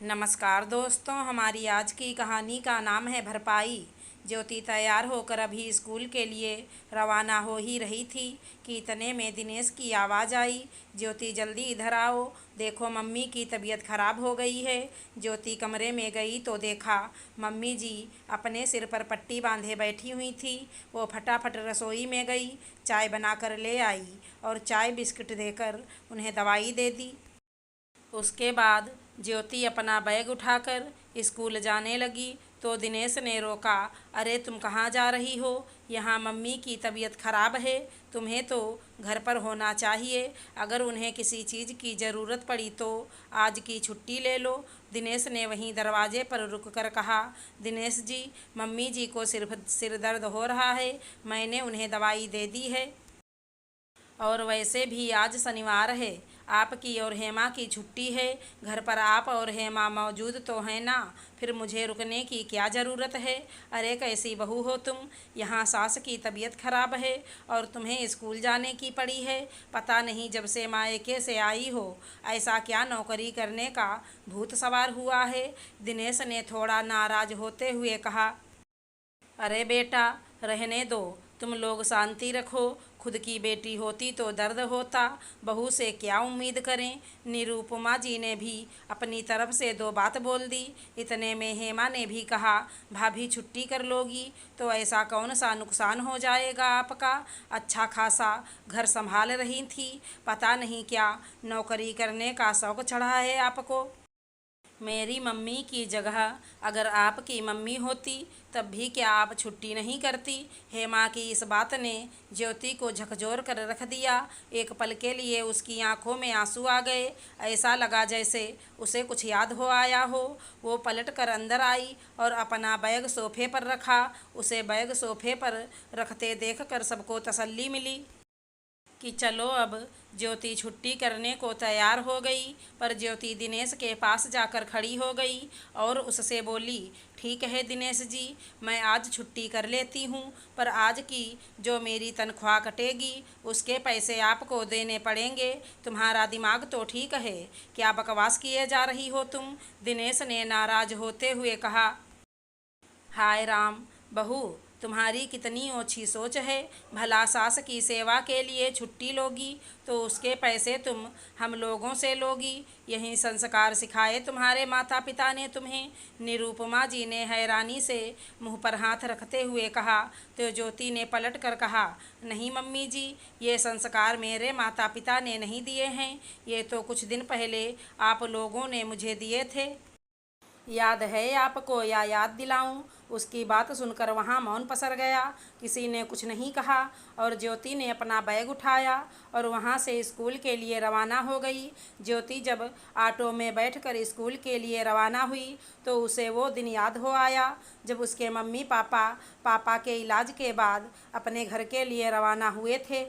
नमस्कार दोस्तों, हमारी आज की कहानी का नाम है भरपाई। ज्योति तैयार होकर अभी स्कूल के लिए रवाना हो ही रही थी कि इतने में दिनेश की आवाज़ आई। ज्योति जल्दी इधर आओ, देखो मम्मी की तबीयत खराब हो गई है। ज्योति कमरे में गई तो देखा मम्मी जी अपने सिर पर पट्टी बांधे बैठी हुई थी। वो फटाफट रसोई में गई, चाय बनाकर ले आई और चाय बिस्किट देकर उन्हें दवाई दे दी। उसके बाद ज्योति अपना बैग उठाकर स्कूल जाने लगी तो दिनेश ने रोका। अरे तुम कहाँ जा रही हो? यहाँ मम्मी की तबीयत खराब है, तुम्हें तो घर पर होना चाहिए। अगर उन्हें किसी चीज़ की ज़रूरत पड़ी तो आज की छुट्टी ले लो। दिनेश ने वहीं दरवाजे पर रुक कर कहा, दिनेश जी, मम्मी जी को सिर्फ सिर दर्द हो रहा है, मैंने उन्हें दवाई दे दी है। और वैसे भी आज शनिवार है, आपकी और हेमा की छुट्टी है। घर पर आप और हेमा मौजूद तो हैं ना, फिर मुझे रुकने की क्या ज़रूरत है? अरे कैसी बहू हो तुम? यहाँ सास की तबीयत खराब है और तुम्हें स्कूल जाने की पड़ी है। पता नहीं जब से मायके से आई हो ऐसा क्या नौकरी करने का भूत सवार हुआ है। दिनेश ने थोड़ा नाराज होते हुए कहा। अरे बेटा, रहने दो, तुम लोग शांति रखो। खुद की बेटी होती तो दर्द होता, बहू से क्या उम्मीद करें। निरुपमा जी ने भी अपनी तरफ से दो बात बोल दी। इतने में हेमा ने भी कहा, भाभी छुट्टी कर लोगी तो ऐसा कौन सा नुकसान हो जाएगा आपका? अच्छा खासा घर संभाल रही थी, पता नहीं क्या नौकरी करने का शौक चढ़ा है आपको। मेरी मम्मी की जगह अगर आपकी मम्मी होती तब भी क्या आप छुट्टी नहीं करती? हेमा की इस बात ने ज्योति को झकझोर कर रख दिया। एक पल के लिए उसकी आंखों में आंसू आ गए। ऐसा लगा जैसे उसे कुछ याद हो आया हो। वो पलट कर अंदर आई और अपना बैग सोफे पर रखा। उसे बैग सोफे पर रखते देखकर सबको तसल्ली मिली कि चलो अब। ज्योति छुट्टी करने को तैयार हो गई, पर ज्योति दिनेश के पास जाकर खड़ी हो गई और उससे बोली, ठीक है दिनेश जी, मैं आज छुट्टी कर लेती हूँ, पर आज की जो मेरी तनख्वाह कटेगी उसके पैसे आपको देने पड़ेंगे। तुम्हारा दिमाग तो ठीक है, क्या बकवास किए जा रही हो तुम? दिनेश ने नाराज होते हुए कहा। हाय राम, बहू, तुम्हारी कितनी ओछी सोच है। भला सास की सेवा के लिए छुट्टी लोगी तो उसके पैसे तुम हम लोगों से लोगी। यही संस्कार सिखाए तुम्हारे माता पिता ने तुम्हें? निरुपमा जी ने हैरानी से मुंह पर हाथ रखते हुए कहा। तो ज्योति ने पलट कर कहा, नहीं मम्मी जी, ये संस्कार मेरे माता पिता ने नहीं दिए हैं, ये तो कुछ दिन पहले आप लोगों ने मुझे दिए थे। याद है आपको या याद दिलाऊं? उसकी बात सुनकर वहां मौन पसर गया। किसी ने कुछ नहीं कहा और ज्योति ने अपना बैग उठाया और वहां से स्कूल के लिए रवाना हो गई। ज्योति जब ऑटो में बैठकर स्कूल के लिए रवाना हुई तो उसे वो दिन याद हो आया जब उसके मम्मी पापा पापा के इलाज के बाद अपने घर के लिए रवाना हुए थे।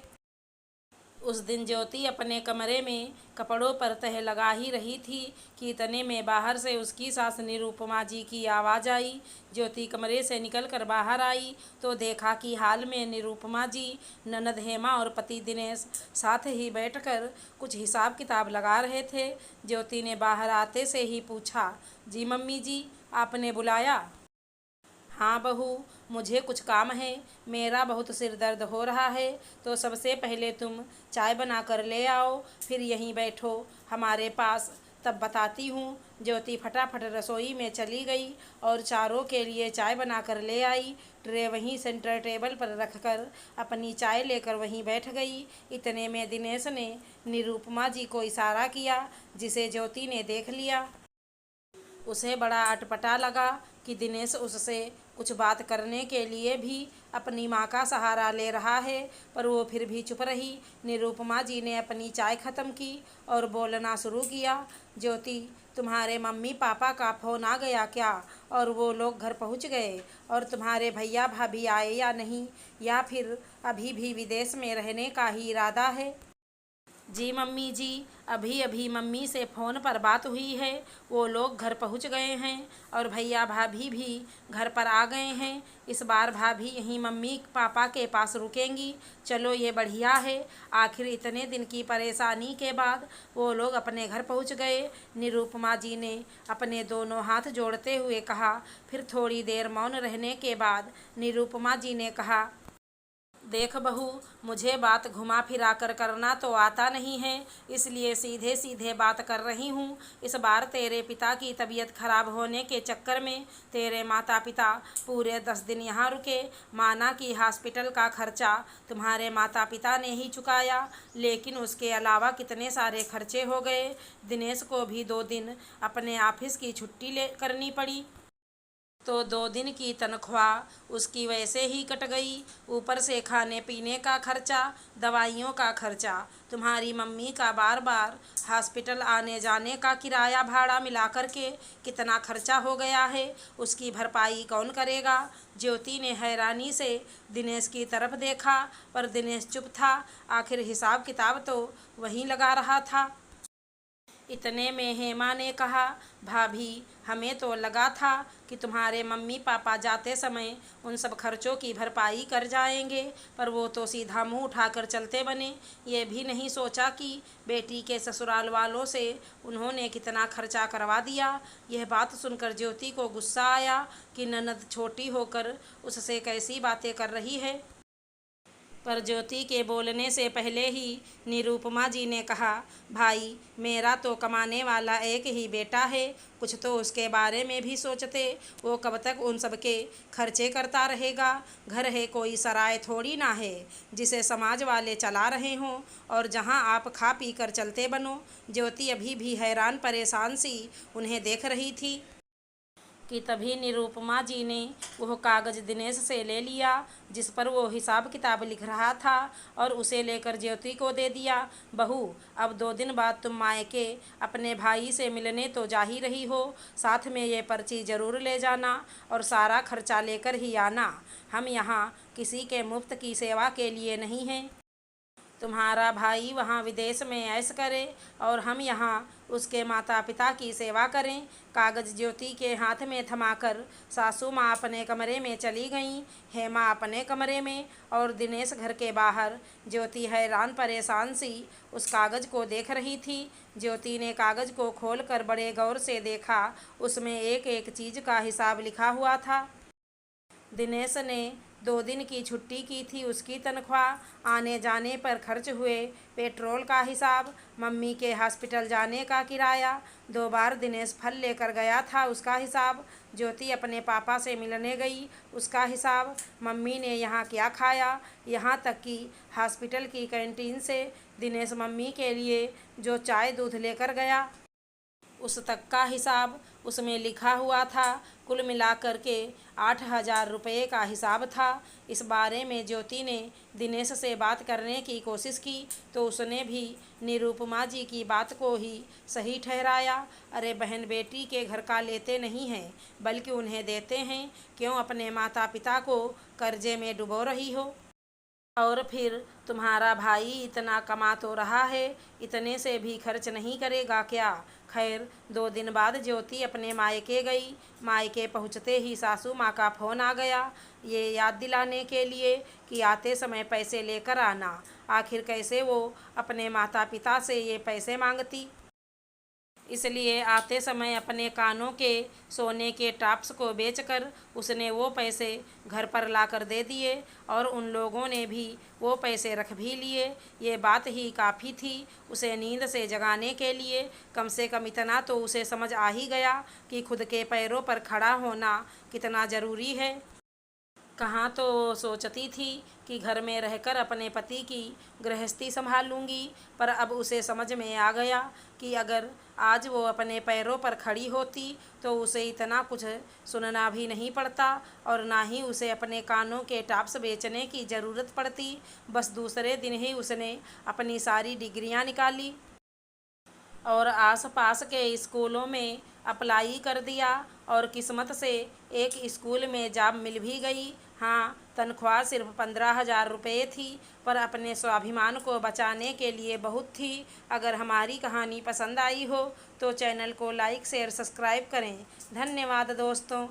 उस दिन ज्योति अपने कमरे में कपड़ों पर तह लगा ही रही थी कि इतने में बाहर से उसकी सास निरुपमा जी की आवाज़ आई। ज्योति कमरे से निकलकर बाहर आई तो देखा कि हाल में निरुपमा जी, ननद हेमा और पति दिनेश साथ ही बैठकर कुछ हिसाब किताब लगा रहे थे। ज्योति ने बाहर आते से ही पूछा, जी मम्मी जी, आपने बुलाया? हाँ बहू, मुझे कुछ काम है, मेरा बहुत सिर दर्द हो रहा है, तो सबसे पहले तुम चाय बना कर ले आओ, फिर यहीं बैठो हमारे पास, तब बताती हूँ। ज्योति फटाफट रसोई में चली गई और चारों के लिए चाय बना कर ले आई। ट्रे वहीं सेंटर टेबल पर रखकर अपनी चाय लेकर वहीं बैठ गई। इतने में दिनेश ने निरुपमा जी को इशारा किया, जिसे ज्योति ने देख लिया। उसे बड़ा अटपटा लगा कि दिनेश उससे कुछ बात करने के लिए भी अपनी माँ का सहारा ले रहा है, पर वो फिर भी चुप रही। निरुपमा जी ने अपनी चाय ख़त्म की और बोलना शुरू किया, ज्योति, तुम्हारे मम्मी पापा का फ़ोन आ गया क्या? और वो लोग घर पहुँच गए? और तुम्हारे भैया भाभी आए या नहीं, या फिर अभी भी विदेश में रहने का ही इरादा है? जी मम्मी जी, अभी अभी मम्मी से फ़ोन पर बात हुई है, वो लोग घर पहुंच गए हैं और भैया भाभी भी घर पर आ गए हैं। इस बार भाभी यहीं मम्मी पापा के पास रुकेंगी। चलो ये बढ़िया है। आखिर इतने दिन की परेशानी के बाद वो लोग अपने घर पहुंच गए। निरुपमा जी ने अपने दोनों हाथ जोड़ते हुए कहा। फिर थोड़ी देर मौन रहने के बाद निरुपमा जी ने कहा, देख बहू, मुझे बात घुमा फिरा कर करना तो आता नहीं है, इसलिए सीधे सीधे बात कर रही हूँ। इस बार तेरे पिता की तबीयत खराब होने के चक्कर में तेरे माता पिता पूरे 10 दिन यहाँ रुके। माना कि हॉस्पिटल का खर्चा तुम्हारे माता पिता ने ही चुकाया, लेकिन उसके अलावा कितने सारे खर्चे हो गए। दिनेश को भी 2 दिन अपने ऑफिस की छुट्टी ले करनी पड़ी, तो 2 दिन की तनख्वाह उसकी वैसे ही कट गई। ऊपर से खाने पीने का खर्चा, दवाइयों का खर्चा, तुम्हारी मम्मी का बार बार हॉस्पिटल आने जाने का किराया भाड़ा मिलाकर के कितना खर्चा हो गया है, उसकी भरपाई कौन करेगा। ज्योति ने हैरानी से दिनेश की तरफ देखा, पर दिनेश चुप था। आखिर हिसाब किताब तो वही लगा रहा था। इतने में हेमा ने कहा, भाभी, हमें तो लगा था कि तुम्हारे मम्मी पापा जाते समय उन सब खर्चों की भरपाई कर जाएंगे, पर वो तो सीधा मुंह उठाकर चलते बने। ये भी नहीं सोचा कि बेटी के ससुराल वालों से उन्होंने कितना खर्चा करवा दिया। यह बात सुनकर ज्योति को गुस्सा आया कि ननद छोटी होकर उससे कैसी बातें कर रही है। पर ज्योति के बोलने से पहले ही निरुपमा जी ने कहा, भाई, मेरा तो कमाने वाला एक ही बेटा है, कुछ तो उसके बारे में भी सोचते। वो कब तक उन सब के खर्चे करता रहेगा। घर है कोई सराय थोड़ी ना है जिसे समाज वाले चला रहे हों और जहां आप खा पी कर चलते बनो। ज्योति अभी भी हैरान परेशान सी उन्हें देख रही थी कि तभी निरुपमा जी ने वह कागज़ दिनेश से ले लिया जिस पर वो हिसाब किताब लिख रहा था और उसे लेकर ज्योति को दे दिया। बहू, अब 2 दिन बाद तुम मायके अपने भाई से मिलने तो जा ही रही हो, साथ में ये पर्ची ज़रूर ले जाना और सारा खर्चा लेकर ही आना। हम यहाँ किसी के मुफ्त की सेवा के लिए नहीं हैं। तुम्हारा भाई वहाँ विदेश में ऐश करे और हम यहाँ उसके माता पिता की सेवा करें। कागज़ ज्योति के हाथ में थमाकर सासू माँ अपने कमरे में चली गईं, हेमा अपने कमरे में और दिनेश घर के बाहर। ज्योति हैरान परेशान सी उस कागज़ को देख रही थी। ज्योति ने कागज़ को खोलकर बड़े गौर से देखा। उसमें एक एक चीज़ का हिसाब लिखा हुआ था। दिनेश ने 2 दिन की छुट्टी की थी, उसकी तनख्वाह, आने जाने पर खर्च हुए पेट्रोल का हिसाब, मम्मी के हॉस्पिटल जाने का किराया, 2 बार दिनेश फल लेकर गया था उसका हिसाब, ज्योति अपने पापा से मिलने गई उसका हिसाब, मम्मी ने यहाँ क्या खाया, यहाँ तक कि हॉस्पिटल की कैंटीन से दिनेश मम्मी के लिए जो चाय दूध लेकर गया उस तक का हिसाब उसमें लिखा हुआ था। कुल मिलाकर के 8,000 रुपये का हिसाब था। इस बारे में ज्योति ने दिनेश से बात करने की कोशिश की तो उसने भी निरुपमा जी की बात को ही सही ठहराया। अरे बहन, बेटी के घर का लेते नहीं हैं बल्कि उन्हें देते हैं। क्यों अपने माता पिता को कर्जे में डुबो रही हो? और फिर तुम्हारा भाई इतना कमा तो रहा है, इतने से भी खर्च नहीं करेगा क्या? खैर, 2 दिन बाद ज्योति अपने मायके गई। मायके पहुंचते ही सासू माँ का फ़ोन आ गया, ये याद दिलाने के लिए कि आते समय पैसे लेकर आना। आखिर कैसे वो अपने माता पिता से ये पैसे मांगती, इसलिए आते समय अपने कानों के सोने के टॉप्स को बेचकर उसने वो पैसे घर पर लाकर दे दिए और उन लोगों ने भी वो पैसे रख भी लिए। ये बात ही काफ़ी थी उसे नींद से जगाने के लिए। कम से कम इतना तो उसे समझ आ ही गया कि खुद के पैरों पर खड़ा होना कितना ज़रूरी है। कहाँ तो वो सोचती थी कि घर में रहकर अपने पति की गृहस्थी संभाल लूँगी, पर अब उसे समझ में आ गया कि अगर आज वो अपने पैरों पर खड़ी होती तो उसे इतना कुछ सुनना भी नहीं पड़ता और ना ही उसे अपने कानों के टॉप्स बेचने की ज़रूरत पड़ती। बस दूसरे दिन ही उसने अपनी सारी डिग्रियां निकाली और आसपास के स्कूलों में अप्लाई कर दिया और किस्मत से एक स्कूल में जॉब मिल भी गई। हाँ, तनख्वाह सिर्फ 15,000 रुपये थी, पर अपने स्वाभिमान को बचाने के लिए बहुत थी। अगर हमारी कहानी पसंद आई हो तो चैनल को लाइक शेयर सब्सक्राइब करें। धन्यवाद दोस्तों।